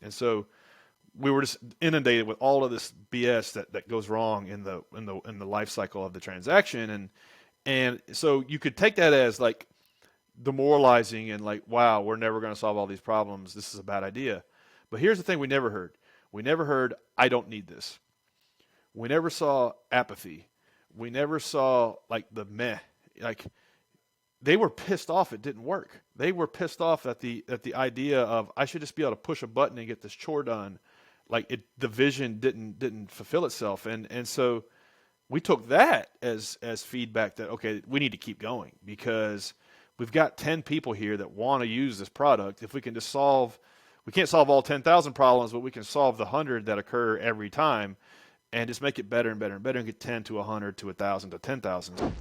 And so we were just inundated with all of this BS that goes wrong in the life cycle of the transaction. And so you could take that as like demoralizing and like, wow, we're never going to solve all these problems. This is a bad idea. But here's the thing we never heard. We never heard, I don't need this. We never saw apathy. We never saw like the meh. Like they were pissed off it didn't work. They were pissed off at the idea of I should just be able to push a button and get this chore done. Like the vision didn't fulfill itself. And so we took that as feedback that okay, we need to keep going because we've got 10 people here that want to use this product. If we can just we can't solve all 10,000 problems, but we can solve the 100 that occur every time and just make it better and better and better and get 10 to 100 to 1,000 to 10,000.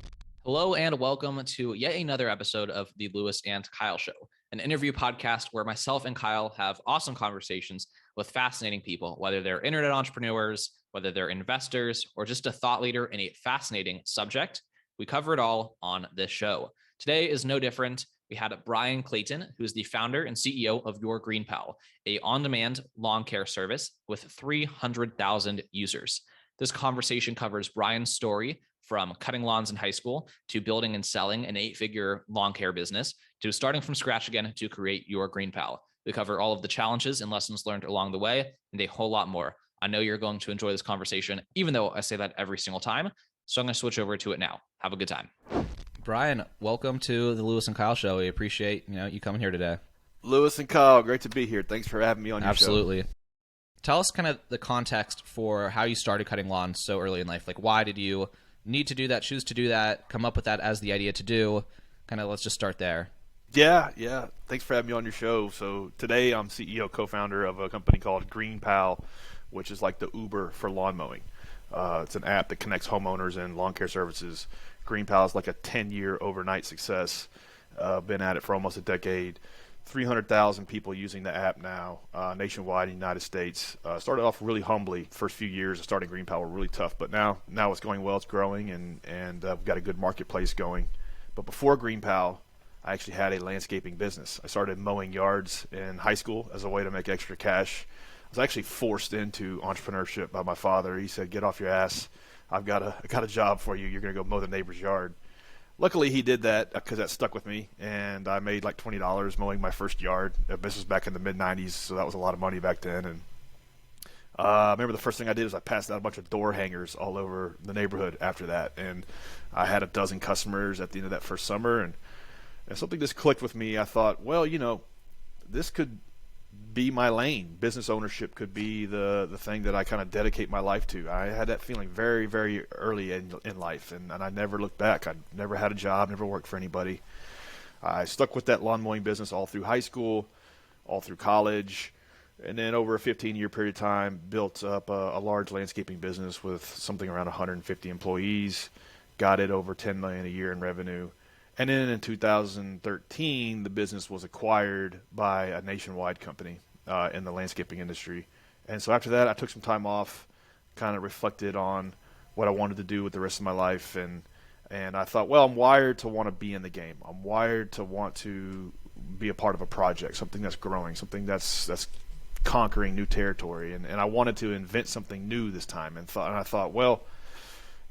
Hello and welcome to yet another episode of the Lewis and Kyle Show, an interview podcast where myself and Kyle have awesome conversations with fascinating people, whether they're internet entrepreneurs, whether they're investors, or just a thought leader in a fascinating subject. We cover it all on this show. Today is no different. We had Bryan Clayton, who is the founder and CEO of GreenPal, a on-demand lawn care service with 300,000 users. This conversation covers Bryan's story from cutting lawns in high school to building and selling an 8-figure lawn care business to starting from scratch again to create GreenPal. We cover all of the challenges and lessons learned along the way and a whole lot more. I know you're going to enjoy this conversation, even though I say that every single time. So I'm going to switch over to it now. Have a good time. Bryan, welcome to the Lewis and Kyle Show. We appreciate you coming here today. Lewis and Kyle, great to be here. Thanks for having me on your show. Absolutely. Tell us kind of the context for how you started cutting lawns so early in life. Like, why did you need to do that, choose to do that, come up with that as the idea to do? Kind of let's just start there. Yeah. Thanks for having me on your show. So today I'm CEO, co-founder of a company called GreenPal, which is like the Uber for lawn mowing. It's an app that connects homeowners and lawn care services. GreenPal is like a 10-year overnight success. Been at it for almost a decade. 300,000 people using the app now, nationwide in the United States. Started off really humbly. First few years of starting GreenPal were really tough, but now it's going well. It's growing, and we've got a good marketplace going. But before GreenPal, I actually had a landscaping business. I started mowing yards in high school as a way to make extra cash. I was actually forced into entrepreneurship by my father. He said, "Get off your ass. I got a job for you. You're going to go mow the neighbor's yard." Luckily, he did that because that stuck with me, and I made like $20 mowing my first yard. This was back in the mid-'90s, so that was a lot of money back then. And I remember the first thing I did was I passed out a bunch of door hangers all over the neighborhood after that, and I had a dozen customers at the end of that first summer, and something just clicked with me. I thought, well, this could be my lane. Business ownership could be the thing that I kind of dedicate my life to. I had that feeling very, very early in life, and I never looked back. I never had a job, never worked for anybody. I stuck with that lawn mowing business all through high school, all through college, and then over a 15-year period of time, built up a large landscaping business with something around 150 employees, got it over $10 million a year in revenue. And then in 2013, the business was acquired by a nationwide company in the landscaping industry. And so after that, I took some time off, kind of reflected on what I wanted to do with the rest of my life. And I thought, well, I'm wired to want to be in the game. I'm wired to want to be a part of a project, something that's growing, something that's conquering new territory. And I wanted to invent something new this time. And I thought, well,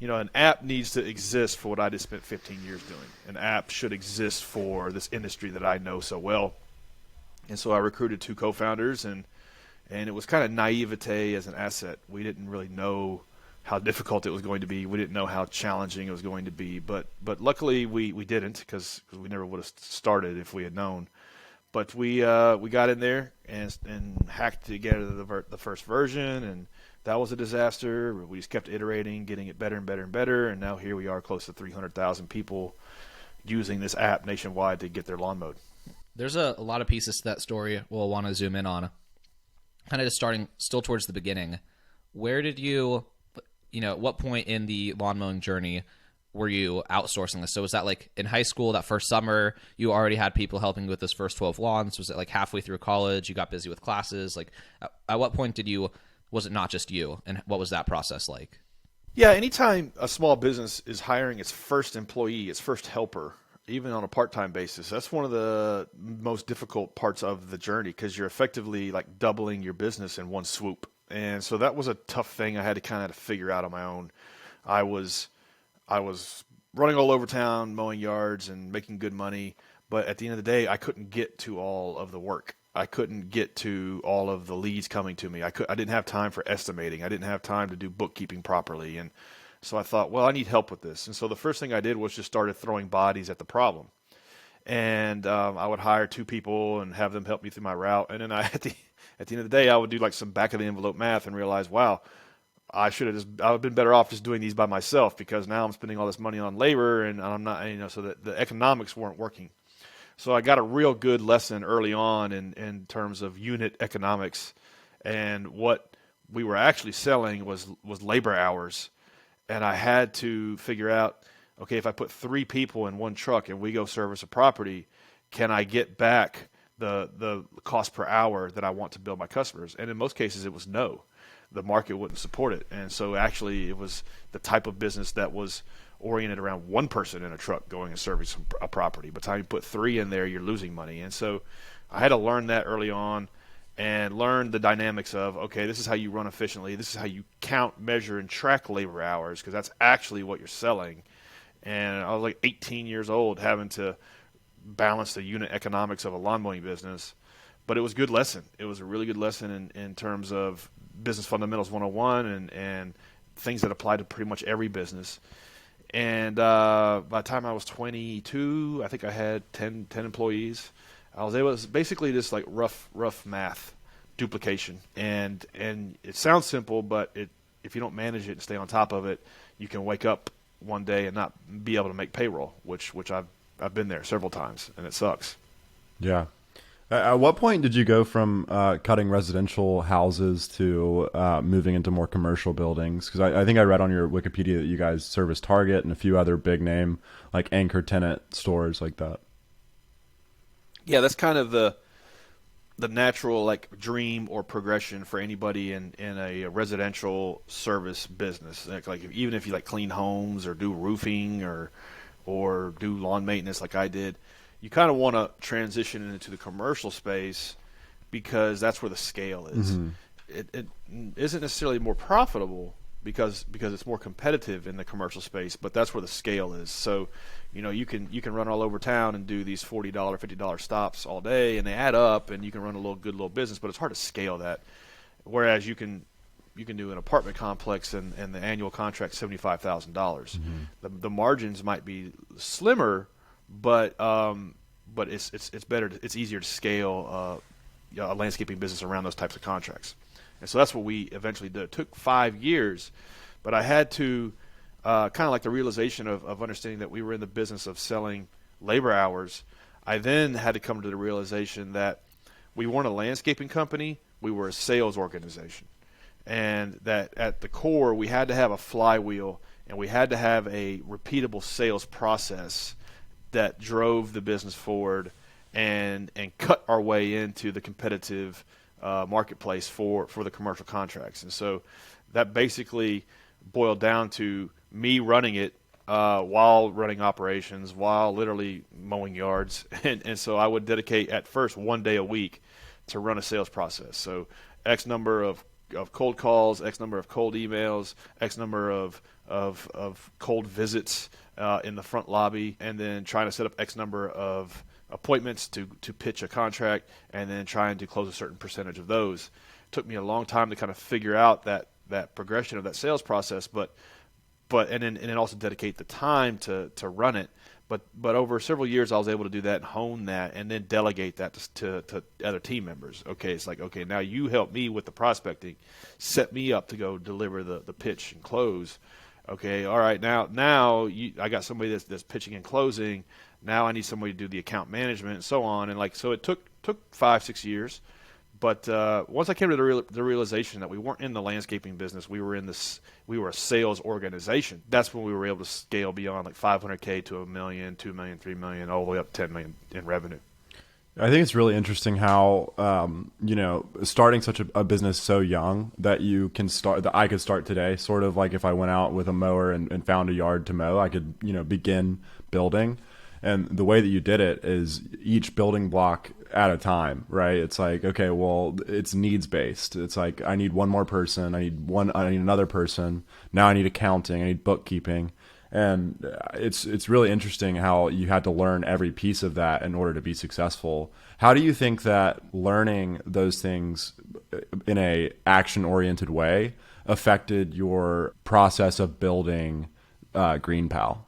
an app needs to exist for what I just spent 15 years doing. An app should exist for this industry that I know so well. And so I recruited 2 co-founders, and it was kind of naivete as an asset. We didn't really know how difficult it was going to be. We didn't know how challenging it was going to be. But luckily we didn't because we never would have started if we had known. But we got in there and hacked together the first version, and that was a disaster. We just kept iterating, getting it better and better and better, and now here we are, close to 300,000 people using this app nationwide to get their lawn mowed. There's a lot of pieces to that story we'll want to zoom in on. Kind of just starting still towards the beginning. Where did you, at what point in the lawn mowing journey were you outsourcing this? So was that like in high school, that first summer, you already had people helping you with this first 12 lawns? Was it like halfway through college, you got busy with classes? Like at what point was it not just you, and what was that process like? Yeah, anytime a small business is hiring its first employee, its first helper, even on a part-time basis. That's one of the most difficult parts of the journey because you're effectively like doubling your business in one swoop. And so that was a tough thing I had to kind of figure out on my own. I was I was running all over town, mowing yards and making good money, but at the end of the day, I couldn't get to all of the work. I couldn't get to all of the leads coming to me. I didn't have time for estimating. I didn't have time to do bookkeeping properly. And so I thought, well, I need help with this. And so the first thing I did was just started throwing bodies at the problem. And I would hire two people and have them help me through my route. And then at the end of the day, I would do like some back of the envelope math and realize, wow, I would have been better off just doing these by myself because now I'm spending all this money on labor and I'm not, so that the economics weren't working. So I got a real good lesson early on in terms of unit economics, and what we were actually selling was labor hours, and I had to figure out, okay, if I put three people in one truck and we go service a property, can I get back the cost per hour that I want to bill my customers? And in most cases, it was no. The market wouldn't support it, and so actually, it was the type of business that was oriented around one person in a truck going and servicing a property. By the time you put three in there, you're losing money. And so I had to learn that early on and learn the dynamics of, okay, this is how you run efficiently. This is how you count, measure, and track labor hours because that's actually what you're selling. And I was like 18 years old having to balance the unit economics of a lawn mowing business. But it was a good lesson. It was a really good lesson in terms of business fundamentals 101 and things that apply to pretty much every business. And by the time I was 22, I think I had 10 employees. I was able to basically just like rough math duplication. And it sounds simple, but if you don't manage it and stay on top of it, you can wake up one day and not be able to make payroll, which I've been there several times, and it sucks. Yeah. At what point did you go from cutting residential houses to moving into more commercial buildings? Because I think I read on your Wikipedia that you guys service Target and a few other big name like anchor tenant stores like that. Yeah, that's kind of the natural like dream or progression for anybody in a residential service business. Like even if you like clean homes or do roofing or do lawn maintenance like I did, you kind of want to transition into the commercial space because that's where the scale is. Mm-hmm. It isn't necessarily more profitable because it's more competitive in the commercial space, but that's where the scale is. So, you can run all over town and do these $40, $50 stops all day, and they add up, and you can run a good little business, but it's hard to scale that. Whereas you can do an apartment complex and the annual contract $75,000. Mm-hmm. The margins might be slimmer, but it's better. It's easier to scale a landscaping business around those types of contracts, and so that's what we eventually did. It took 5 years, but I had to kind of like the realization of understanding that we were in the business of selling labor hours. I then had to come to the realization that we weren't a landscaping company; we were a sales organization, and that at the core we had to have a flywheel and we had to have a repeatable sales process that drove the business forward and cut our way into the competitive marketplace for the commercial contracts. And so that basically boiled down to me running it while running operations, while literally mowing yards. And so I would dedicate at first 1 day a week to run a sales process. So X number of cold calls, X number of cold emails, X number of cold visits in the front lobby, and then trying to set up X number of appointments to pitch a contract, and then trying to close a certain percentage of those. It took me a long time to kind of figure out that progression of that sales process, but and then also dedicate the time to run it. But over several years, I was able to do that and hone that, and then delegate that to other team members. Okay, it's like, okay, now you help me with the prospecting, set me up to go deliver the pitch and close. Okay, all right, now I got somebody that's pitching and closing. Now I need somebody to do the account management and so on. And so it took 5-6 years. But once I came to the realization that we weren't in the landscaping business, we were a sales organization. That's when we were able to scale beyond like $500K to $1 million, $2 million, $3 million, all the way up to $10 million in revenue. I think it's really interesting how, starting such a business so young that I could start today, sort of like if I went out with a mower and found a yard to mow, I could, begin building. And the way that you did it is each building block at a time, right? It's like, okay, well, it's needs based. It's like, I need one more person. I need another person. Now I need accounting. I need bookkeeping. And it's really interesting how you had to learn every piece of that in order to be successful. How do you think that learning those things in a action-oriented way affected your process of building GreenPal?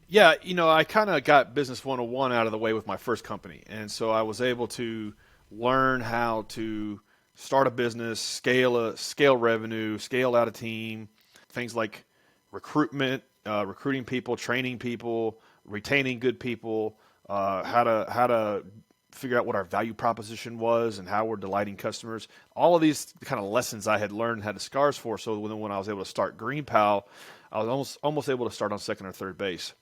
Yeah, I kind of got business 101 out of the way with my first company. And so I was able to learn how to start a business, scale revenue, scale out a team, things like recruitment, recruiting people, training people, retaining good people, how to figure out what our value proposition was and how we're delighting customers. All of these kind of lessons I had learned, had the scars for. So when I was able to start GreenPal, I was almost able to start on second or third base.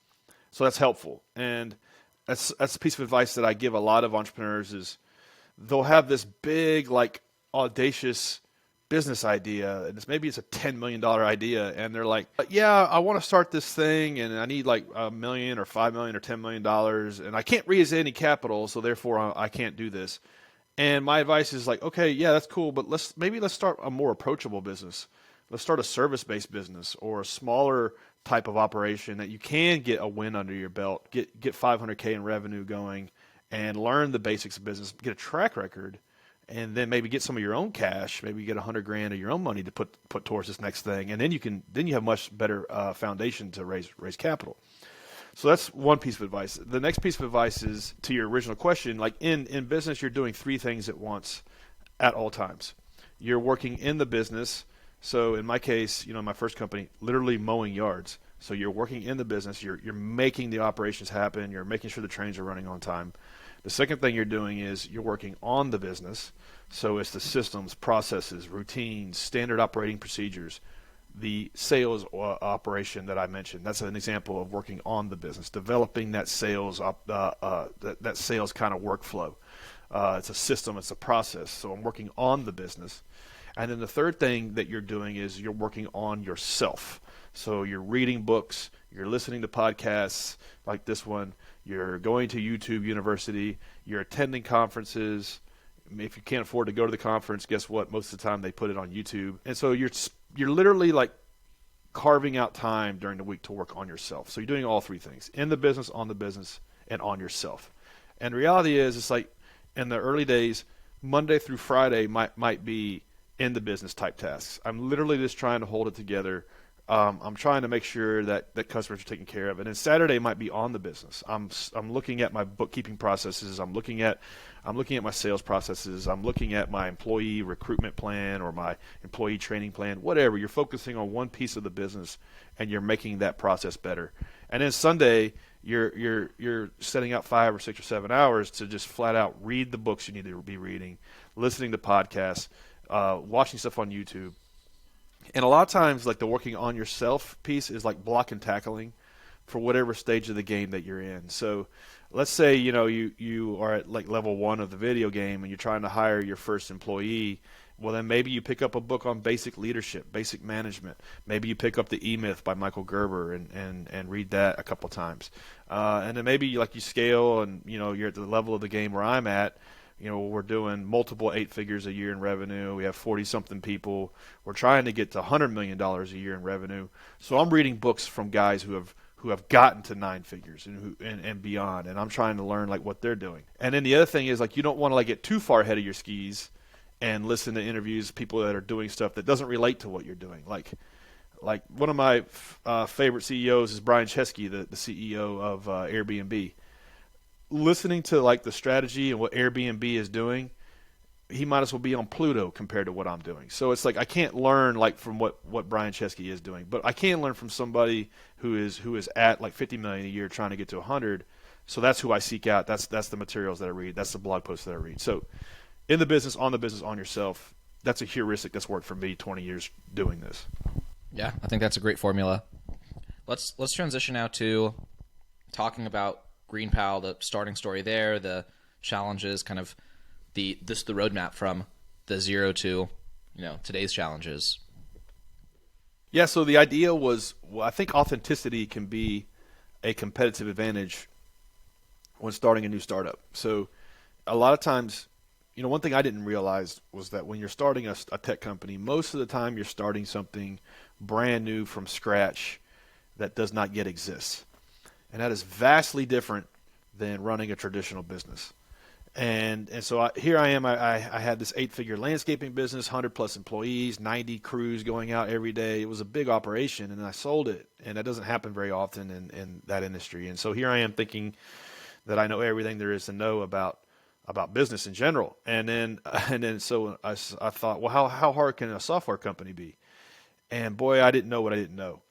So that's helpful. And that's a piece of advice that I give a lot of entrepreneurs is they'll have this big, like, audacious business idea, and maybe it's a $10 million idea, and they're like, yeah, I want to start this thing, and I need like $1 million or $5 million or $10 million, and I can't raise any capital, so therefore I can't do this. And my advice is like, okay, yeah, that's cool, but let's start a more approachable business. Let's start a service-based business or a smaller type of operation that you can get a win under your belt, get $500K in revenue going, and learn the basics of business, get a track record, and then maybe get some of your own cash. Maybe you get $100,000 of your own money to put towards this next thing, and then you have much better foundation to raise capital. So that's one piece of advice. The next piece of advice is to your original question. Like in business, you're doing three things at once, at all times. You're working in the business. So in my case, my first company, literally mowing yards. So you're working in the business. You're making the operations happen. You're making sure the trains are running on time. The second thing you're doing is you're working on the business. So it's the systems, processes, routines, standard operating procedures, the sales operation that I mentioned. That's an example of working on the business, developing that sales that sales kind of workflow. It's a system, it's a process. So I'm working on the business. And then the third thing that you're doing is you're working on yourself. So you're reading books, you're listening to podcasts like this one, you're going to YouTube University, you're attending conferences. If you can't afford to go to the conference, guess what? Most of the time they put it on YouTube. And so you're literally like carving out time during the week to work on yourself. So you're doing all three things: in the business, on the business, and on yourself. And the reality is, it's like in the early days, Monday through Friday might be in the business type tasks. I'm literally just trying to hold it together. I'm trying to make sure that customers are taken care of. And then Saturday might be on the business. I'm looking at my bookkeeping processes. I'm looking at my sales processes. I'm looking at my employee recruitment plan or my employee training plan, whatever. You're focusing on one piece of the business and you're making that process better. And then Sunday, you're setting out 5 or 6 or 7 hours to just flat out read the books you need to be reading, listening to podcasts, watching stuff on YouTube. And a lot of times, like, the working on yourself piece is like block and tackling for whatever stage of the game that you're in. So let's say, you are at like level 1 of the video game and you're trying to hire your first employee. Well, then maybe you pick up a book on basic leadership, basic management. Maybe you pick up the E-Myth by Michael Gerber and read that a couple times. And then maybe you scale and, you're at the level of the game where I'm at. We're doing multiple 8 figures a year in revenue. We have 40-something people. We're trying to get to $100 million a year in revenue. So I'm reading books from guys who have gotten to 9 figures and beyond, and I'm trying to learn like what they're doing. And then the other thing is, like, you don't want to like get too far ahead of your skis and listen to interviews, people that are doing stuff that doesn't relate to what you're doing. Like one of my favorite CEOs is Bryan Clayton, the CEO of Airbnb. Listening to like the strategy and what Airbnb is doing, he might as well be on Pluto compared to what I'm doing. So it's like I can't learn like from what Bryan Clayton is doing, but I can learn from somebody who is at like 50 million a year trying to get to 100. So that's who I seek out. That's the materials that I read. That's the blog posts that I read. So in the business, on yourself. That's a heuristic that's worked for me 20 years doing this. Yeah, I think that's a great formula. Let's transition now to talking about GreenPal, the starting story there, the challenges, kind of the roadmap from the zero to today's challenges. Yeah, so the idea was, I think authenticity can be a competitive advantage when starting a new startup. So a lot of times, one thing I didn't realize was that when you're starting a tech company, most of the time you're starting something brand new from scratch that does not yet exist. And that is vastly different than running a traditional business. And so here I am. I had this 8-figure landscaping business, 100 plus employees, 90 crews going out every day. It was a big operation, and I sold it. And that doesn't happen very often in that industry. And so here I am thinking that I know everything there is to know about business in general. And then so I thought, well, how hard can a software company be? And boy, I didn't know what I didn't know.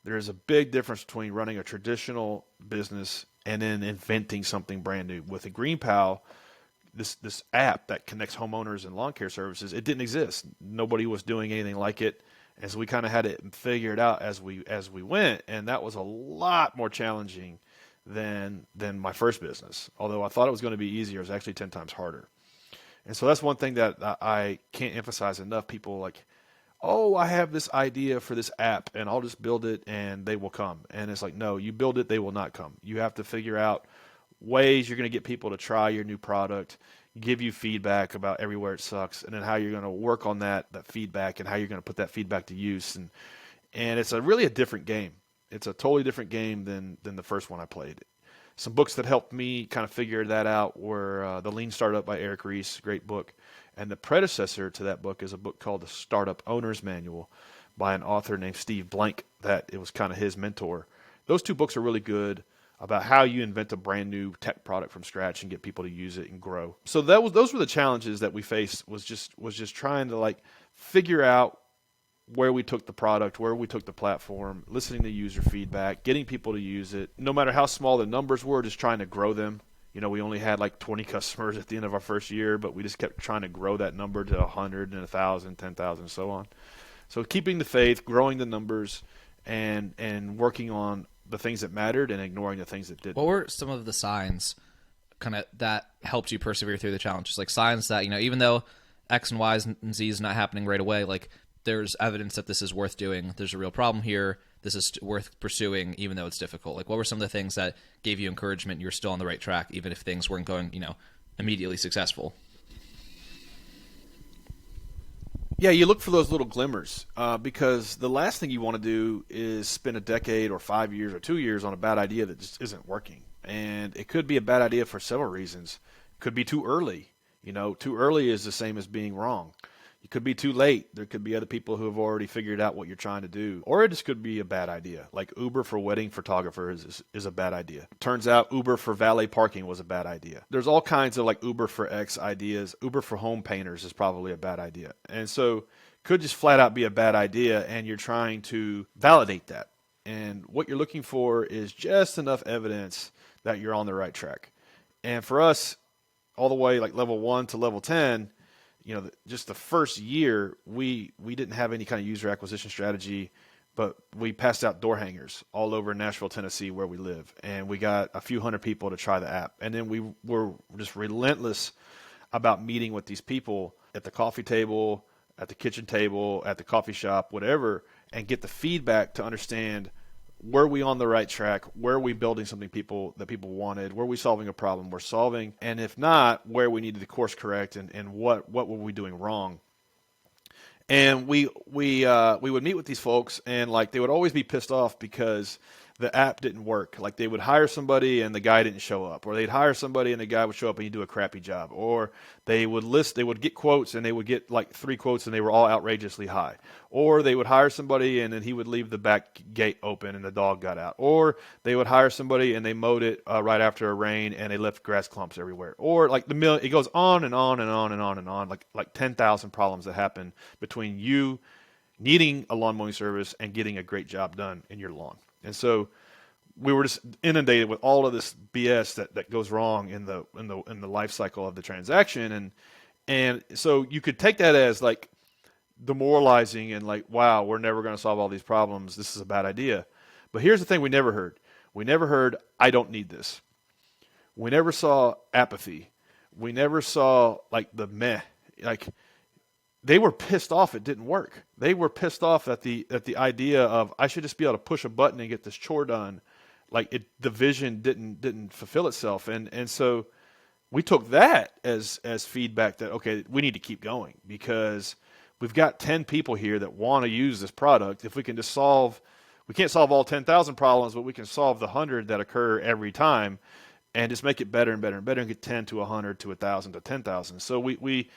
There is a big difference between running a traditional business and then inventing something brand new. With a GreenPal, this app that connects homeowners and lawn care services, it didn't exist. Nobody was doing anything like it. And so we kind of had it figured out as we went, and that was a lot more challenging than my first business. Although I thought it was going to be easier, it was actually 10 times harder. And so that's one thing that I can't emphasize enough. People like, oh, I have this idea for this app, and I'll just build it, and they will come. And it's like, no, you build it, they will not come. You have to figure out ways you're going to get people to try your new product, give you feedback about everywhere it sucks, and then how you're going to work on that feedback and how you're going to put that feedback to use. And it's really a different game. It's a totally different game than the first one I played. Some books that helped me kind of figure that out were The Lean Startup by Eric Ries, great book. And the predecessor to that book is a book called The Startup Owner's Manual by an author named Steve Blank, that it was kind of his mentor. Those two books are really good about how you invent a brand new tech product from scratch and get people to use it and grow. So those were the challenges that we faced, was just trying to figure out where we took the product, where we took the platform, listening to user feedback, getting people to use it. No matter how small the numbers were, just trying to grow them. We only had 20 customers at the end of our first year, but we just kept trying to grow that number to 100 and 1,000, 10,000, and so on. So keeping the faith, growing the numbers, and working on the things that mattered and ignoring the things that didn't. What were some of the signs kind of that helped you persevere through the challenges? Like signs that, even though X and Y and Z is not happening right away, there's evidence that this is worth doing. There's a real problem here. This is worth pursuing, even though it's difficult. What were some of the things that gave you encouragement you were still on the right track, even if things weren't going, immediately successful? Yeah, you look for those little glimmers, because the last thing you want to do is spend a decade or 5 years or 2 years on a bad idea that just isn't working. And it could be a bad idea for several reasons. It could be too early. Too early is the same as being wrong. You could be too late. There could be other people who have already figured out what you're trying to do. Or it just could be a bad idea. Like Uber for wedding photographers is a bad idea. Turns out Uber for valet parking was a bad idea. There's all kinds of Uber for X ideas. Uber for home painters is probably a bad idea. And so could just flat out be a bad idea, and you're trying to validate that. And what you're looking for is just enough evidence that you're on the right track. And for us, all the way level 1 to level 10, just the first year, we didn't have any kind of user acquisition strategy, but we passed out door hangers all over Nashville, Tennessee, where we live. And we got a few hundred people to try the app. And then we were just relentless about meeting with these people at the coffee table, at the kitchen table, at the coffee shop, whatever, and get the feedback to understand, were we on the right track? Where are we building something that people wanted? Were we solving a problem we're solving? And if not, where we needed to course correct, and what were we doing wrong? And we would meet with these folks, and they would always be pissed off because the app didn't work. They would hire somebody and the guy didn't show up, or they'd hire somebody and the guy would show up and he'd do a crappy job, or they would get quotes and they would get 3 quotes and they were all outrageously high, or they would hire somebody and then he would leave the back gate open and the dog got out, or they would hire somebody and they mowed it right after a rain and they left grass clumps everywhere, or it goes on and on and on and on and on, like 10,000 problems that happen between you needing a lawn mowing service and getting a great job done in your lawn. And so we were just inundated with all of this BS that goes wrong in the life cycle of the transaction, and so you could take that as demoralizing and wow, we're never going to solve all these problems. This is a bad idea. But here's the thing: we never heard. We never heard, I don't need this. We never saw apathy. We never saw the meh. They were pissed off it didn't work. They were pissed off at the idea of, I should just be able to push a button and get this chore done the vision didn't fulfill itself, and so we took that as feedback that, okay, we need to keep going because we've got 10 people here that want to use this product. If we can just we can't solve all 10,000 problems, but we can solve the 100 that occur every time and just make it better and better and better and get 10 to 100 to 1,000 to 10,000. So we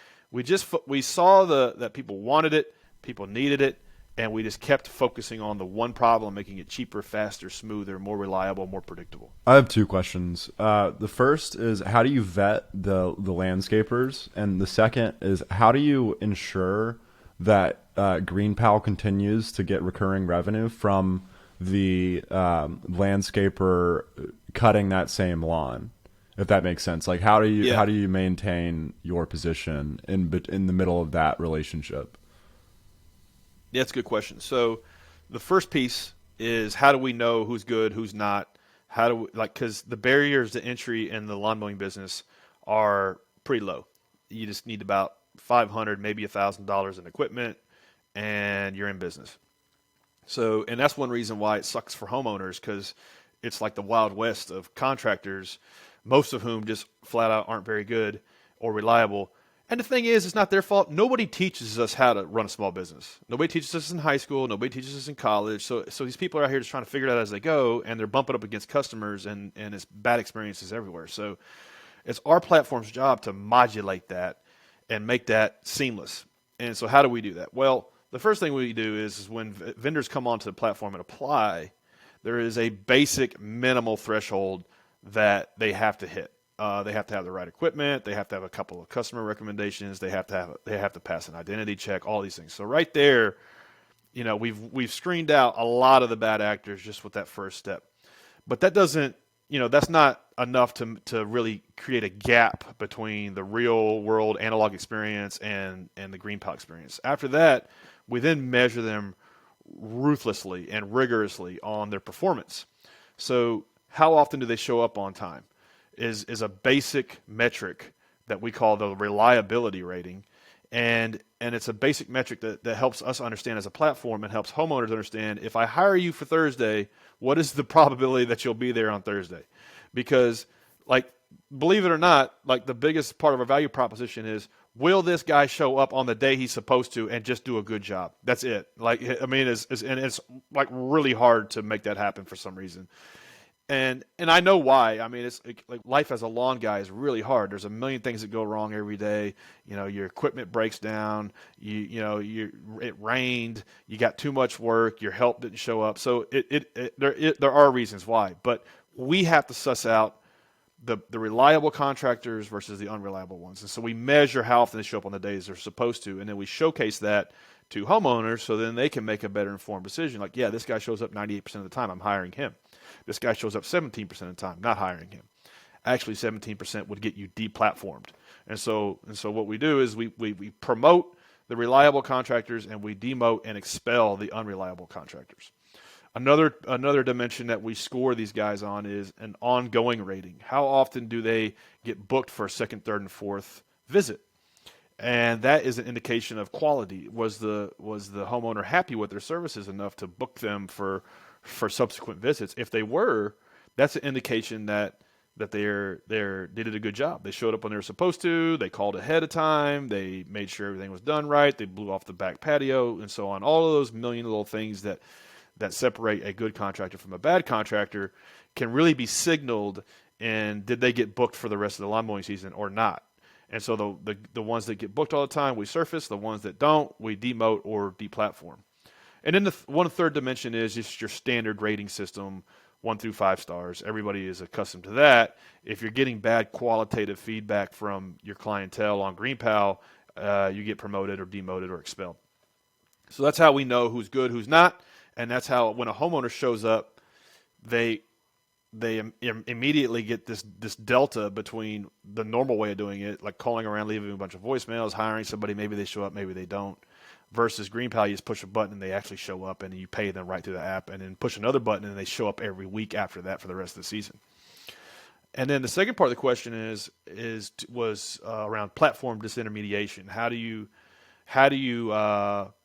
saw that people wanted it, people needed it, and we just kept focusing on the one problem, making it cheaper, faster, smoother, more reliable, more predictable. I have two questions. The first is, how do you vet the landscapers? And the second is, how do you ensure that GreenPal continues to get recurring revenue from the landscaper cutting that same lawn? If that makes sense. Like, how do you maintain your position in the middle of that relationship? Yeah, that's a good question. So the first piece is, how do we know who's good, who's not? How do we, because the barriers to entry in the lawn mowing business are pretty low. You just need about $500, maybe $1,000 in equipment, and you're in business. So, and that's one reason why it sucks for homeowners, because it's like the Wild West of contractors, most of whom just flat out aren't very good or reliable. And the thing is, it's not their fault. Nobody teaches us how to run a small business. Nobody teaches us in high school. Nobody teaches us in college. So these people are out here just trying to figure it out as they go, and they're bumping up against customers, and it's bad experiences everywhere. So it's our platform's job to modulate that and make that seamless. And so how do we do that? Well, the first thing we do is when vendors come onto the platform and apply, there is a basic minimal threshold that they have to hit. They have to have the right equipment. They have to have a couple of customer recommendations. They have to pass an identity check. All these things. So right there, we've screened out a lot of the bad actors just with that first step. But that doesn't, that's not enough to really create a gap between the real world analog experience and the GreenPal experience. After that, we then measure them ruthlessly and rigorously on their performance. So how often do they show up on time is a basic metric that we call the reliability rating. And it's a basic metric that helps us understand as a platform and helps homeowners understand, if I hire you for Thursday, what is the probability that you'll be there on Thursday? Because, believe it or not, the biggest part of our value proposition is, will this guy show up on the day he's supposed to and just do a good job? That's it. It's really hard to make that happen for some reason. And I know why. I mean, it's like life as a lawn guy is really hard. There's a million things that go wrong every day. Your equipment breaks down. It rained. You got too much work. Your help didn't show up. So there are reasons why. But we have to suss out the reliable contractors versus the unreliable ones. And so we measure how often they show up on the days they're supposed to, and then we showcase that to homeowners so then they can make a better informed decision. Like, yeah, this guy shows up 98% of the time. I'm hiring him. This guy shows up 17% of the time, not hiring him. Actually, 17% would get you deplatformed. And so what we do is we promote the reliable contractors and we demote and expel the unreliable contractors. Another dimension that we score these guys on is an ongoing rating. How often do they get booked for a second, third, and fourth visit? And that is an indication of quality. Was the homeowner happy with their services enough to book them for subsequent visits? If they were, that's an indication that they did a good job. They showed up when they were supposed to. They called ahead of time. They made sure everything was done right. They blew off the back patio and so on. All of those million little things that separate a good contractor from a bad contractor can really be signaled in, did they get booked for the rest of the lawn mowing season or not? And so the ones that get booked all the time, we surface. The ones that don't, we demote or deplatform. And then the third dimension is just your standard rating system, 1 through 5 stars. Everybody is accustomed to that. If you're getting bad qualitative feedback from your clientele on GreenPal, you get promoted or demoted or expelled. So that's how we know who's good, who's not. And that's how, when a homeowner shows up, they immediately get this delta between the normal way of doing it, like calling around, leaving a bunch of voicemails, hiring somebody, maybe they show up, maybe they don't, versus GreenPal, you just push a button and they actually show up and you pay them right through the app, and then push another button and they show up every week after that for the rest of the season. And then the second part of the question was around platform disintermediation. How do you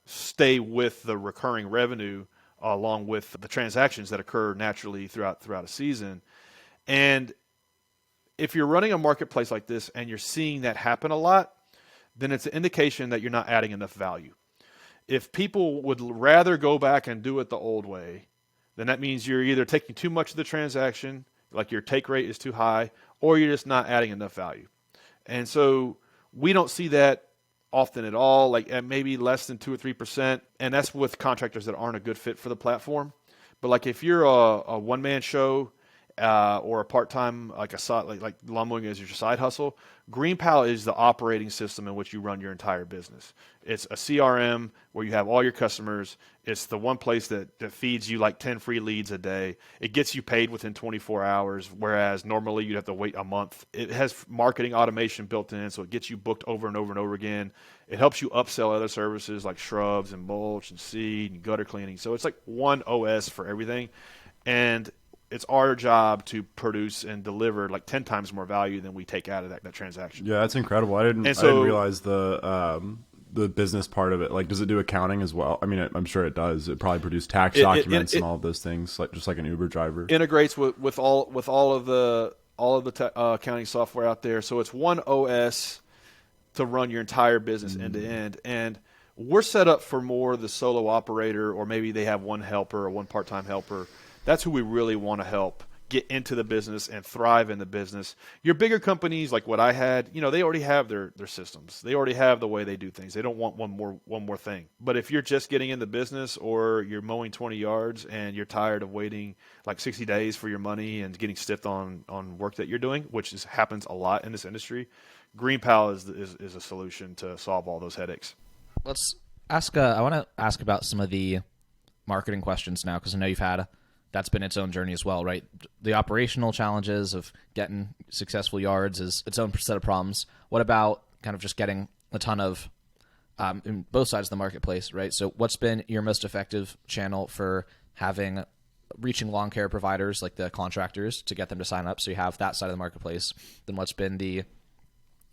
stay with the recurring revenue along with the transactions that occur naturally throughout a season. And if you're running a marketplace like this and you're seeing that happen a lot, then it's an indication that you're not adding enough value. If people would rather go back and do it the old way, then that means you're either taking too much of the transaction, like your take rate is too high, or you're just not adding enough value. And so we don't see that often at all, like at maybe less than 2 or 3%. And that's with contractors that aren't a good fit for the platform. But like if you're a one-man show or a part-time, like lawn mowing is your side hustle, GreenPal is the operating system in which you run your entire business. It's a CRM where you have all your customers. It's the one place that feeds you like 10 free leads a day. It gets you paid within 24 hours, whereas normally you'd have to wait a month. It has marketing automation built in, so it gets you booked over and over and over again. It helps you upsell other services like shrubs and mulch and seed and gutter cleaning. So it's like one OS for everything. And it's our job to produce and deliver like 10 times more value than we take out of that transaction. Yeah, that's incredible. I didn't realize the business part of it. Like, does it do accounting as well? I mean, I'm sure it does. It probably produce tax documents and all of those things, like just like an Uber driver. Integrates with all of the accounting software out there. So it's one OS to run your entire business end to end. And we're set up for more the solo operator, or maybe they have one helper or one part-time helper. That's who we really want to help get into the business and thrive in the business. Your bigger companies, like what I had, they already have their systems. They already have the way they do things. They don't want one more thing. But if you're just getting in the business, or you're mowing 20 yards and you're tired of waiting like 60 days for your money and getting stiffed on work that you're doing, which happens a lot in this industry, GreenPal is a solution to solve all those headaches. Let's ask. I want to ask about some of the marketing questions now, because I know that's been its own journey as well, right? The operational challenges of getting successful yards is its own set of problems. What about kind of just getting a ton of in both sides of the marketplace, right? So what's been your most effective channel for reaching lawn care providers, like the contractors, to get them to sign up, so you have that side of the marketplace? Then what's been the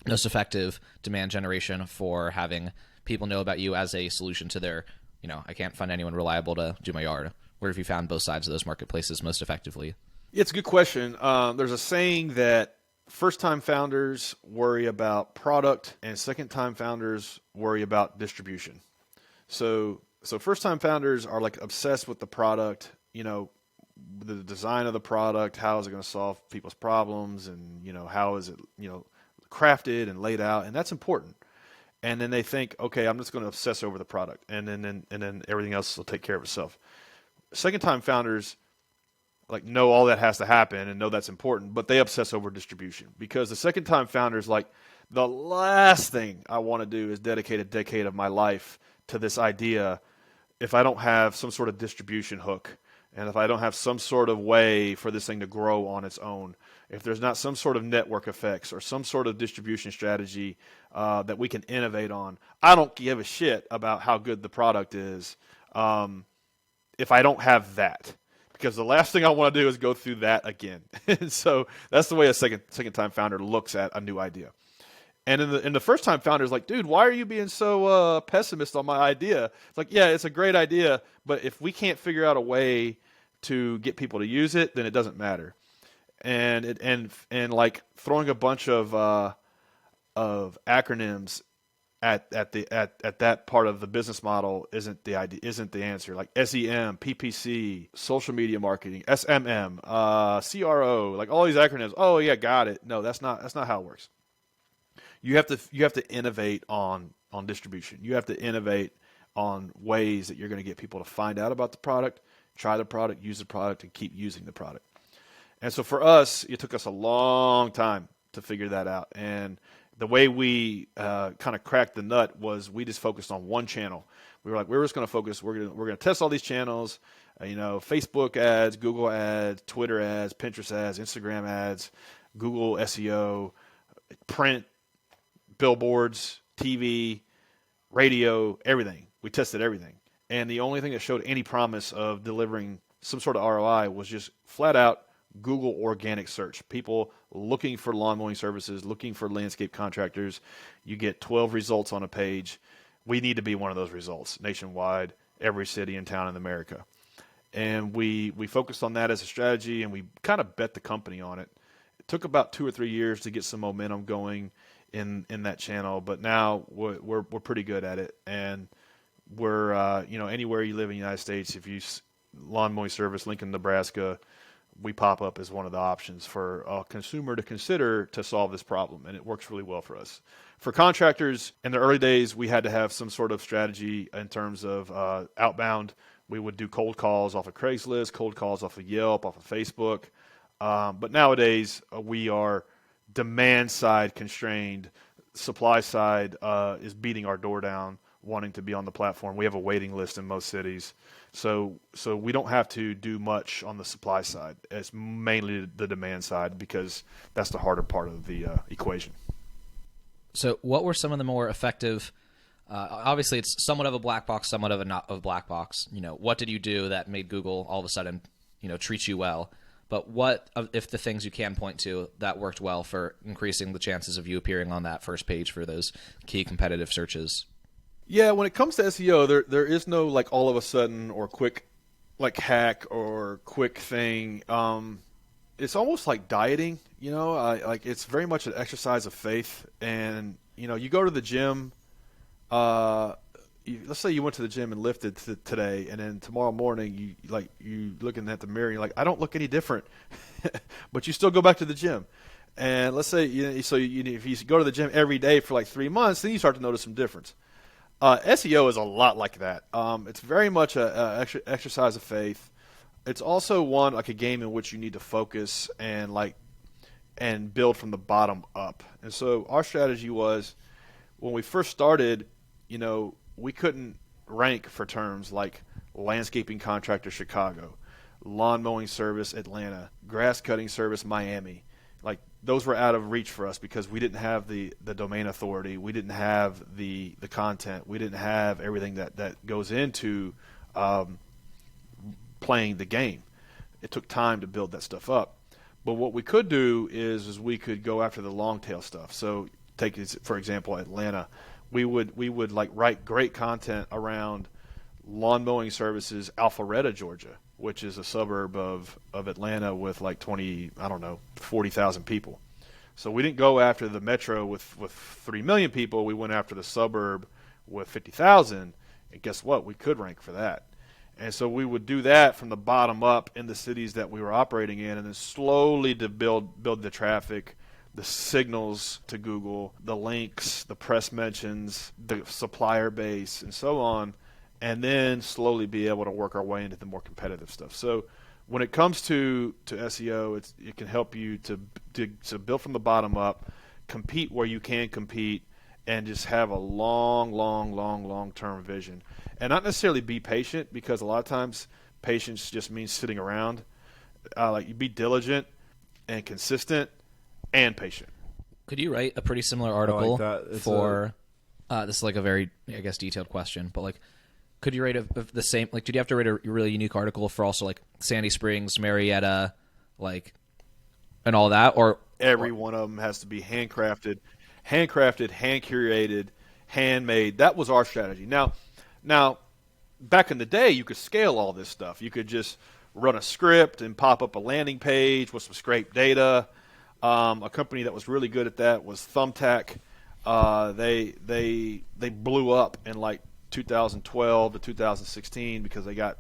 most effective demand generation for having people know about you as a solution to their, I can't find anyone reliable to do my yard? Where have you found both sides of those marketplaces most effectively? It's a good question. There's a saying that first-time founders worry about product and second-time founders worry about distribution. So first-time founders are like obsessed with the product, the design of the product, how is it going to solve people's problems, and how is it crafted and laid out, and that's important. And then they think, okay, I'm just going to obsess over the product, and then everything else will take care of itself. Second-time founders know all that has to happen and know that's important, but they obsess over distribution, because the second-time founders the last thing I want to do is dedicate a decade of my life to this idea if I don't have some sort of distribution hook, and if I don't have some sort of way for this thing to grow on its own, if there's not some sort of network effects or some sort of distribution strategy that we can innovate on. I don't give a shit about how good the product is if I don't have that, because the last thing I want to do is go through that again. And so that's the way a second-time founder looks at a new idea. And in the first-time founder is like, dude, why are you being so pessimist on my idea? It's like, yeah, it's a great idea, but if we can't figure out a way to get people to use it, then it doesn't matter. And like throwing a bunch of acronyms at that part of the business model isn't the answer. Like SEM, PPC, social media marketing, SMM, CRO, like all these acronyms. Oh yeah, got it. No, that's not how it works. You have to innovate on distribution. You have to innovate on ways that you're going to get people to find out about the product, try the product, use the product, and keep using the product. And so for us, it took us a long time to figure that out. And the way we kind of cracked the nut was we just focused on one channel. We were like, we're just going to focus. We're going to test all these channels. Facebook ads, Google ads, Twitter ads, Pinterest ads, Instagram ads, Google SEO, print, billboards, TV, radio, everything. We tested everything. And the only thing that showed any promise of delivering some sort of ROI was just flat out Google organic search. People looking for lawn mowing services, looking for landscape contractors. You get 12 results on a page. We need to be one of those results nationwide, every city and town in America. And we focused on that as a strategy, and we kind of bet the company on it. It took about 2 or 3 years to get some momentum going in that channel, but now we're pretty good at it. And we're anywhere you live in the United States, if you lawn mowing service, Lincoln, Nebraska, we pop up as one of the options for a consumer to consider to solve this problem, and it works really well for us. For contractors, in the early days, we had to have some sort of strategy in terms of outbound. We would do cold calls off of Craigslist, cold calls off of Yelp, off of Facebook. But nowadays, we are demand side constrained. Supply side is beating our door down, wanting to be on the platform. We have a waiting list in most cities. So we don't have to do much on the supply side. It's mainly the demand side because that's the harder part of the equation. So what were some of the more effective, obviously it's somewhat of a black box, somewhat of a not of a black box. What did you do that made Google all of a sudden, treat you well? But what if the things you can point to that worked well for increasing the chances of you appearing on that first page for those key competitive searches? Yeah, when it comes to SEO, there is no like all of a sudden or quick like hack or quick thing. It's almost like dieting, like it's very much an exercise of faith. And you go to the gym. Let's say you went to the gym and lifted today, and then tomorrow morning you looking at the mirror, and you're like, I don't look any different, but you still go back to the gym. And let's say if you go to the gym every day for like 3 months, then you start to notice some difference. SEO is a lot like that. It's very much a exercise of faith. It's also one like a game in which you need to focus and build from the bottom up. And so our strategy was when we first started, we couldn't rank for terms like landscaping contractor Chicago, lawn mowing service Atlanta, grass cutting service Miami. Like those were out of reach for us because we didn't have the domain authority, we didn't have the content, we didn't have everything that goes into playing the game. It took time to build that stuff up. But what we could do is we could go after the long tail stuff. So take for example Atlanta. We would like write great content around lawn mowing services Alpharetta, Georgia, which is a suburb of Atlanta with like 40,000 people. So we didn't go after the metro with 3 million people. We went after the suburb with 50,000, and guess what? We could rank for that. And so we would do that from the bottom up in the cities that we were operating in, and then slowly to build the traffic, the signals to Google, the links, the press mentions, the supplier base, and so on, and then slowly be able to work our way into the more competitive stuff. So when it comes to SEO, it can help you to build from the bottom up, compete where you can compete, and just have a long-term vision. And not necessarily be patient, because a lot of times patience just means sitting around. You be diligent and consistent and patient. Could you write a pretty similar article for this is like a very, I guess, detailed question, but like, could you write the same, like, did you have to write a really unique article for also like Sandy Springs, Marietta, like, and all that? Or every one of them has to be handcrafted, hand curated, handmade. That was our strategy. Now, back in the day, you could scale all this stuff. You could just run a script and pop up a landing page with some scraped data. A company that was really good at that was Thumbtack. They blew up in like 2012 to 2016 because they got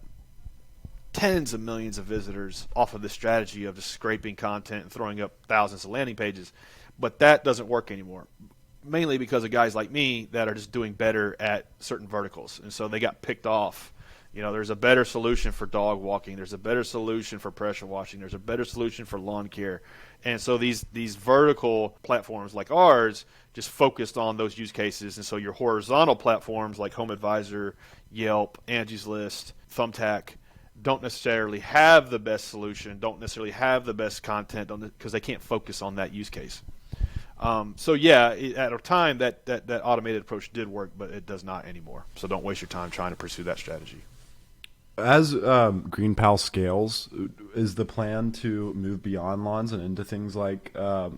tens of millions of visitors off of this strategy of just scraping content and throwing up thousands of landing pages. But that doesn't work anymore, mainly because of guys like me that are just doing better at certain verticals. And so they got picked off. There's a better solution for dog walking. There's a better solution for pressure washing. There's a better solution for lawn care. And so these vertical platforms like ours just focused on those use cases. And so your horizontal platforms like Home Advisor, Yelp, Angie's List, Thumbtack don't necessarily have the best solution, don't necessarily have the best content because they can't focus on that use case. At a time that automated approach did work, but it does not anymore. So don't waste your time trying to pursue that strategy. As GreenPal scales, is the plan to move beyond lawns and into things like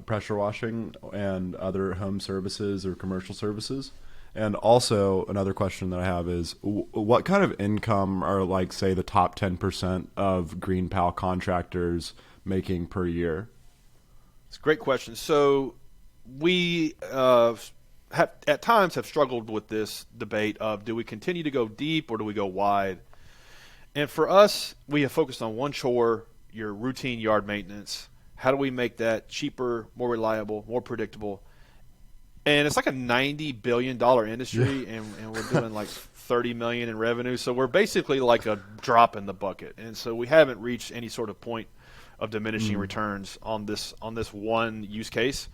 pressure washing and other home services or commercial services? And also another question that I have is what kind of income are, like, say, the top 10% of GreenPal contractors making per year? It's a great question. So we have at times have struggled with this debate of, do we continue to go deep or do we go wide? And for us, we have focused on one chore, your routine yard maintenance. How do we make that cheaper, more reliable, more predictable? And it's like a $90 billion industry, and we're doing like $30 million in revenue. So we're basically like a drop in the bucket. And so we haven't reached any sort of point of diminishing returns on this one use case.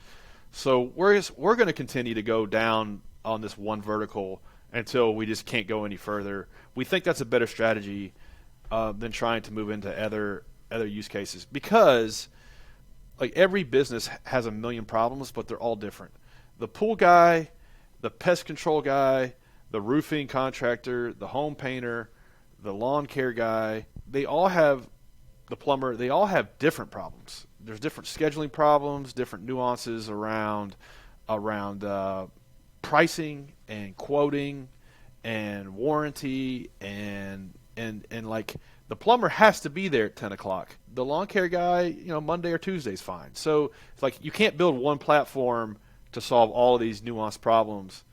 So we're going to continue to go down on this one vertical until we just can't go any further. We think that's a better strategy than trying to move into other use cases, because like every business has a million problems, but they're all different. The pool guy, the pest control guy, the roofing contractor, the home painter, the lawn care guy, they all have the plumber, they all have different problems. There's different scheduling problems, different nuances around pricing and quoting and warranty and like the plumber has to be there at 10 o'clock. The lawn care guy, Monday or Tuesday is fine. So it's like you can't build one platform to solve all of these nuanced problems.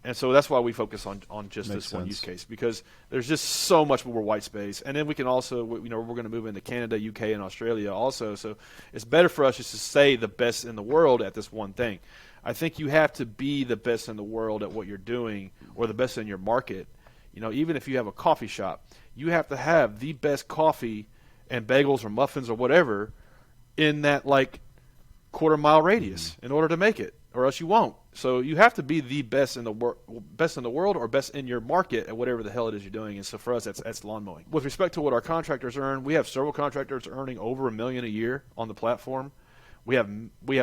And so that's why we focus on just Makes this one sense. use case, because there's just so much more white space. And then we can also, we're going to move into Canada, UK, and Australia also. So it's better for us just to stay the best in the world at this one thing. I think you have to be the best in the world at what you're doing, or the best in your market. Even if you have a coffee shop, you have to have the best coffee and bagels or muffins or whatever in that like quarter-mile radius in order to make it, or else you won't. So you have to be the best in the world, or best in your market at whatever the hell it is you're doing. And so for us, that's lawn mowing. With respect to what our contractors earn, we have several contractors earning over $1 million a year on the platform. We have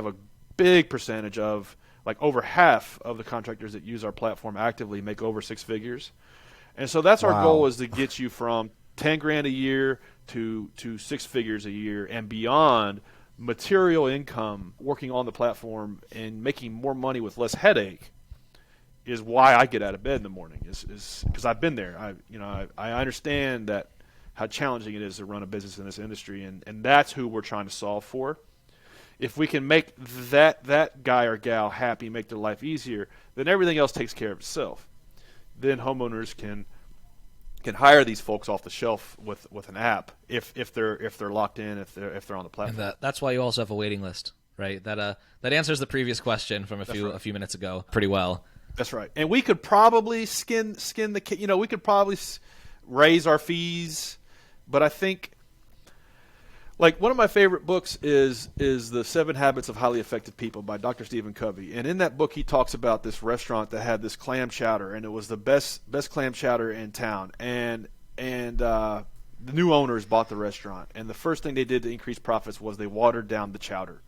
a big percentage of, like, over half of the contractors that use our platform actively make over six figures. And so that's our goal, is to get you from 10 grand a year to six figures a year and beyond. Material income working on the platform and making more money with less headache is why I get out of bed in the morning, is because I've been there. I understand that how challenging it is to run a business in this industry, and that's who we're trying to solve for. If we can make that guy or gal happy, make their life easier, then everything else takes care of itself. Then homeowners can hire these folks off the shelf with an app if they're locked in, if they're on the platform. And that's why you also have a waiting list, right? That answers the previous question from a few minutes ago pretty well. That's right. And we could probably skin the we could probably raise our fees, but I think, like, one of my favorite books is The 7 Habits of Highly Effective People by Dr. Stephen Covey. And in that book, he talks about this restaurant that had this clam chowder, and it was the best clam chowder in town. And the new owners bought the restaurant, and the first thing they did to increase profits was they watered down the chowder.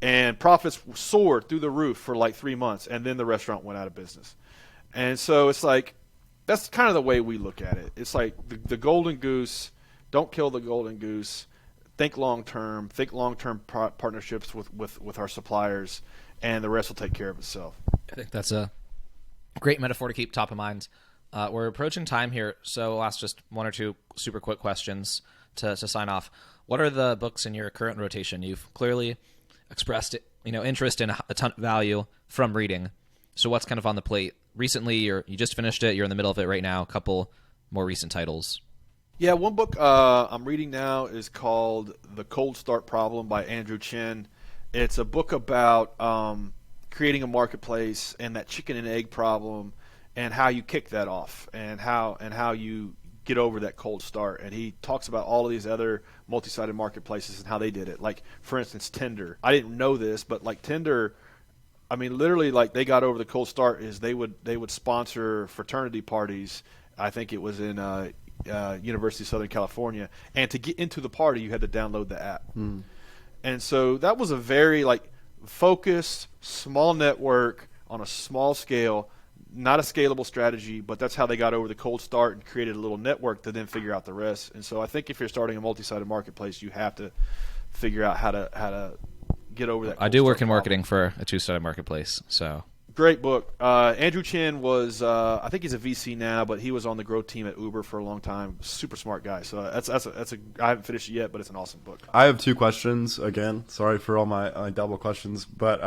And profits soared through the roof for like 3 months, and then the restaurant went out of business. And so it's like, that's kind of the way we look at it. It's like the golden goose, don't kill the golden goose. Think long-term. Think long-term partnerships with our suppliers, and the rest will take care of itself. I think that's a great metaphor to keep top of mind. We're approaching time here, so I'll ask just one or two super quick questions to sign off. What are the books in your current rotation? You've clearly expressed interest in a ton of value from reading. So what's kind of on the plate recently? You just finished it. You're in the middle of it right now. A couple more recent titles. Yeah, one book I'm reading now is called The Cold Start Problem by Andrew Chen. It's a book about creating a marketplace and that chicken and egg problem, and how you kick that off, and how you get over that cold start. And he talks about all of these other multi-sided marketplaces and how they did it. Like, for instance, Tinder. I didn't know this, but like Tinder, I mean, literally, like, they got over the cold start is they would sponsor fraternity parties. I think it was in University of Southern California, and to get into the party you had to download the app. And so that was a very focused small network on a small scale, not a scalable strategy, but that's how they got over the cold start and created a little network to then figure out the rest. And so I think if you're starting a multi-sided marketplace, you have to figure out how to get over that. I do work in marketing for a two-sided marketplace, so Great book. Andrew Chen was, I think he's a VC now, but he was on the growth team at Uber for a long time. Super smart guy. So I haven't finished it yet, but it's an awesome book. I have two questions. Again, sorry for all my double questions, but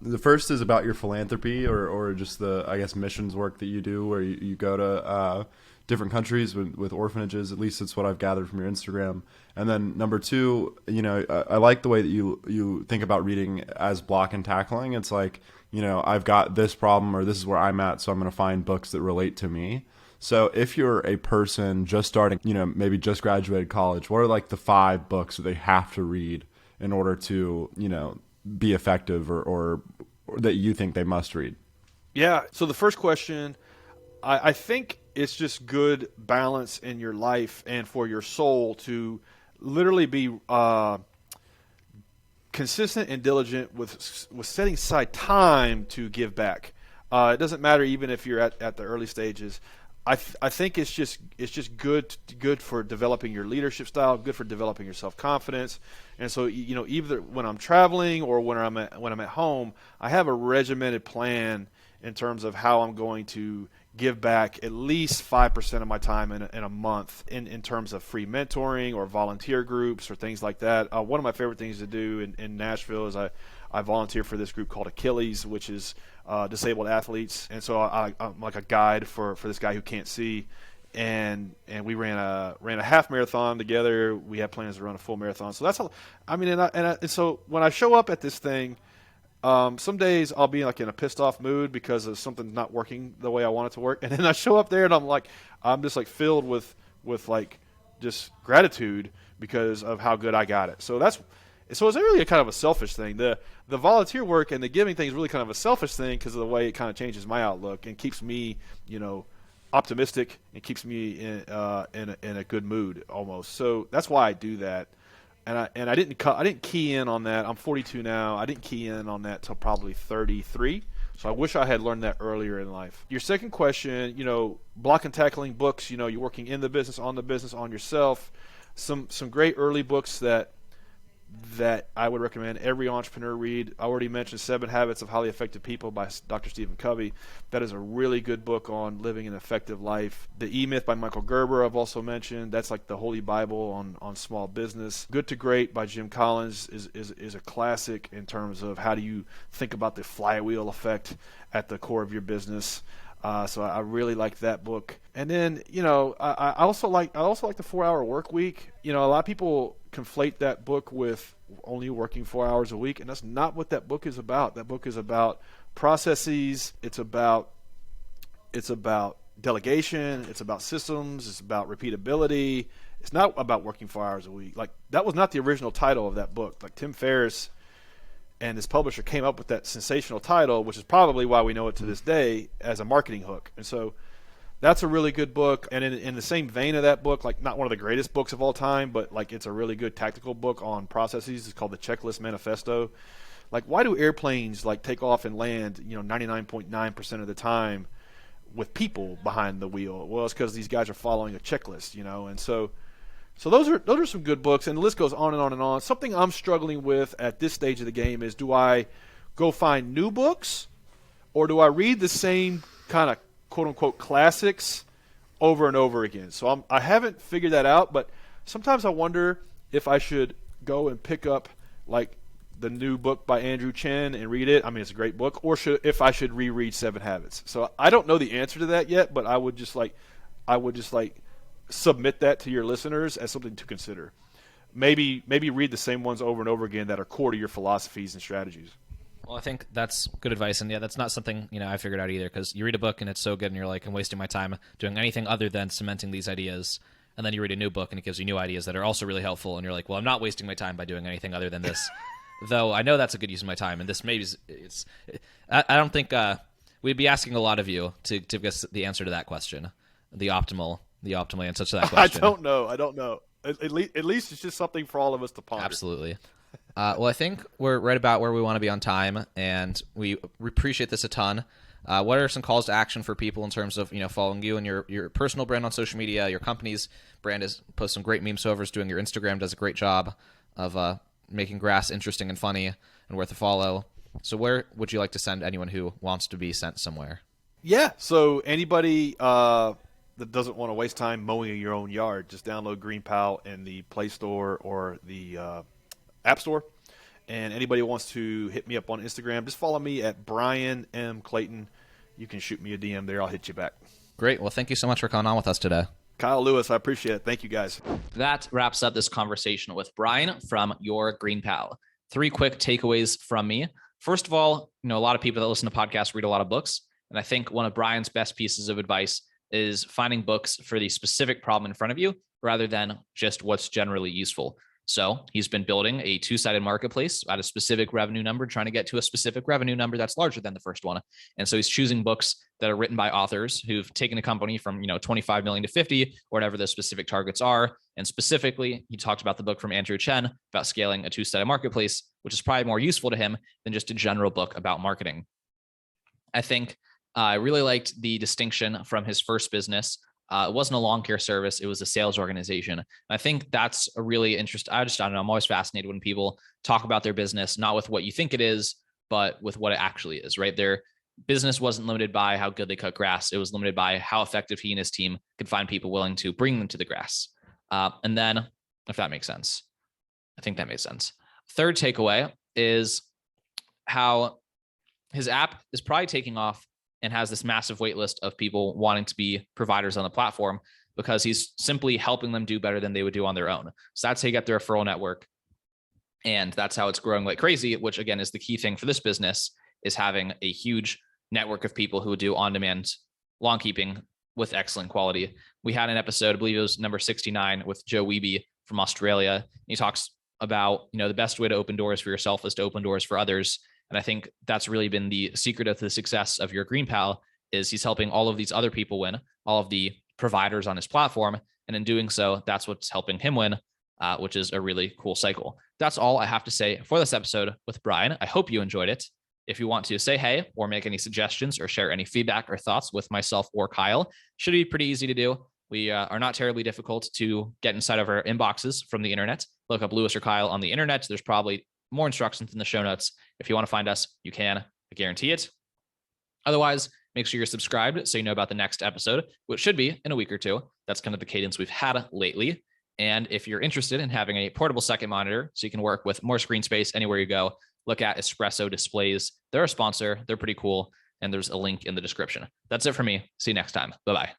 the first is about your philanthropy or just the, I guess, missions work that you do, where you go to different countries with orphanages. At least it's what I've gathered from your Instagram. And then number two, I like the way that you think about reading as block and tackling. It's like, I've got this problem or this is where I'm at, so I'm going to find books that relate to me. So if you're a person just starting, maybe just graduated college, what are like the 5 books that they have to read in order to, be effective or that you think they must read? Yeah. So the first question, I think it's just good balance in your life and for your soul to literally be consistent and diligent with setting aside time to give back. It doesn't matter even if you're at the early stages. I think it's just good for developing your leadership style, good for developing your self-confidence. And so either when I'm traveling or when I'm at home, I have a regimented plan in terms of how I'm going to give back at least 5% of my time in a month in terms of free mentoring or volunteer groups or things like that. One of my favorite things to do in Nashville is I volunteer for this group called Achilles, which is disabled athletes. And so I'm like a guide for this guy who can't see. And we ran a half marathon together. We have plans to run a full marathon. So that's all. I mean, and so when I show up at this thing, some days I'll be like in a pissed off mood because of something not working the way I want it to work. And then I show up there and I'm just like filled with like just gratitude because of how good I got it. So it's really a kind of a selfish thing. The volunteer work and the giving thing is really kind of a selfish thing because of the way it kind of changes my outlook and keeps me, optimistic and keeps me in a good mood almost. So that's why I do that. And I didn't key in on that. I'm 42 now. I didn't key in on that till probably 33. So I wish I had learned that earlier in life. Your second question, block and tackling books. You're working in the business, on yourself. Some great early books that I would recommend every entrepreneur read. I already mentioned 7 Habits of Highly Effective People by Dr. Stephen Covey. That is a really good book on living an effective life. The E-Myth by Michael Gerber I've also mentioned. That's like the holy Bible on small business. Good to Great by Jim Collins is a classic in terms of how do you think about the flywheel effect at the core of your business. So I really like that book. And then, I also like the 4-Hour Work Week. A lot of people conflate that book with only working 4 hours a week, and that's not what that book is about. That book is about processes. It's about delegation. It's about systems. It's about repeatability. It's not about working 4 hours a week. Like, that was not the original title of that book. Like, Tim Ferriss and his publisher came up with that sensational title, which is probably why we know it to this day as a marketing hook. And so that's a really good book. And in the same vein of that book, like not one of the greatest books of all time, but like it's a really good tactical book on processes. It's called The Checklist Manifesto. Like, why do airplanes like take off and land, 99.9% of the time with people behind the wheel? Well, it's because these guys are following a checklist, and so those are some good books, and the list goes on and on and on. Something I'm struggling with at this stage of the game is, do I go find new books, or do I read the same kind of quote-unquote classics over and over again? So I haven't figured that out, but sometimes I wonder if I should go and pick up like the new book by Andrew Chen and read it. I mean, it's a great book. Or if I should reread 7 Habits. So I don't know the answer to that yet, but I would just like submit that to your listeners as something to consider. Maybe read the same ones over and over again that are core to your philosophies and strategies. Well, I think that's good advice, and yeah, that's not something I figured out either. Because you read a book and it's so good, and you're like, I'm wasting my time doing anything other than cementing these ideas. And then you read a new book, and it gives you new ideas that are also really helpful, and you're like, well, I'm not wasting my time by doing anything other than this. Though I know that's a good use of my time, and this maybe it's. I don't think we'd be asking a lot of you to give us the answer to that question, the optimal answer to that question. I don't know. At least it's just something for all of us to ponder. Absolutely. Well, I think we're right about where we want to be on time, and we appreciate this a ton. What are some calls to action for people in terms of following you and your personal brand on social media? Your company's brand is posts some great memes. Whoever's doing your Instagram does a great job of making grass interesting and funny and worth a follow. So where would you like to send anyone who wants to be sent somewhere? Yeah. So anybody that doesn't want to waste time mowing your own yard, just download GreenPal in the Play Store or the App Store. And anybody who wants to hit me up on Instagram, just follow me at Bryan M. Clayton. You can shoot me a DM there. I'll hit you back. Great. Well, thank you so much for coming on with us today. Kyle Lewis, I appreciate it. Thank you, guys. That wraps up this conversation with Bryan from Your GreenPal. 3 quick takeaways from me. First of all, a lot of people that listen to podcasts read a lot of books. And I think one of Bryan's best pieces of advice is finding books for the specific problem in front of you rather than just what's generally useful. So he's been building a 2-sided marketplace at a specific revenue number, trying to get to a specific revenue number that's larger than the first one. And so he's choosing books that are written by authors who've taken a company from 25 million to 50, or whatever those specific targets are. And specifically, he talked about the book from Andrew Chen about scaling a 2-sided marketplace, which is probably more useful to him than just a general book about marketing. I think I really liked the distinction from his first business. It wasn't a lawn care service. It was a sales organization. And I think that's a really interesting. I don't know. I'm always fascinated when people talk about their business, not with what you think it is, but with what it actually is, right? Their business wasn't limited by how good they cut grass. It was limited by how effective he and his team could find people willing to bring them to the grass. And then, if that makes sense, I think that makes sense. Third takeaway is how his app is probably taking off and has this massive wait list of people wanting to be providers on the platform because he's simply helping them do better than they would do on their own. So that's how you get their referral network. And that's how it's growing like crazy, which again is the key thing for this business, is having a huge network of people who do on-demand lawn keeping with excellent quality. We had an episode, I believe it was number 69, with Joe Wiebe from Australia. He talks about, the best way to open doors for yourself is to open doors for others. And I think that's really been the secret of the success of Your GreenPal, is he's helping all of these other people win, all of the providers on his platform. And in doing so, that's what's helping him win, which is a really cool cycle. That's all I have to say for this episode with Bryan. I hope you enjoyed it. If you want to say hey or make any suggestions or share any feedback or thoughts with myself or Kyle, should be pretty easy to do. We are not terribly difficult to get inside of our inboxes from the internet. Look up Lewis or Kyle on the internet. There's probably more instructions in the show notes. If you want to find us, you can. I guarantee it. Otherwise, make sure you're subscribed so you know about the next episode, which should be in a week or two. That's kind of the cadence we've had lately. And if you're interested in having a portable second monitor so you can work with more screen space anywhere you go, look at Espresso Displays. They're a sponsor. They're pretty cool. And there's a link in the description. That's it for me. See you next time. Bye-bye.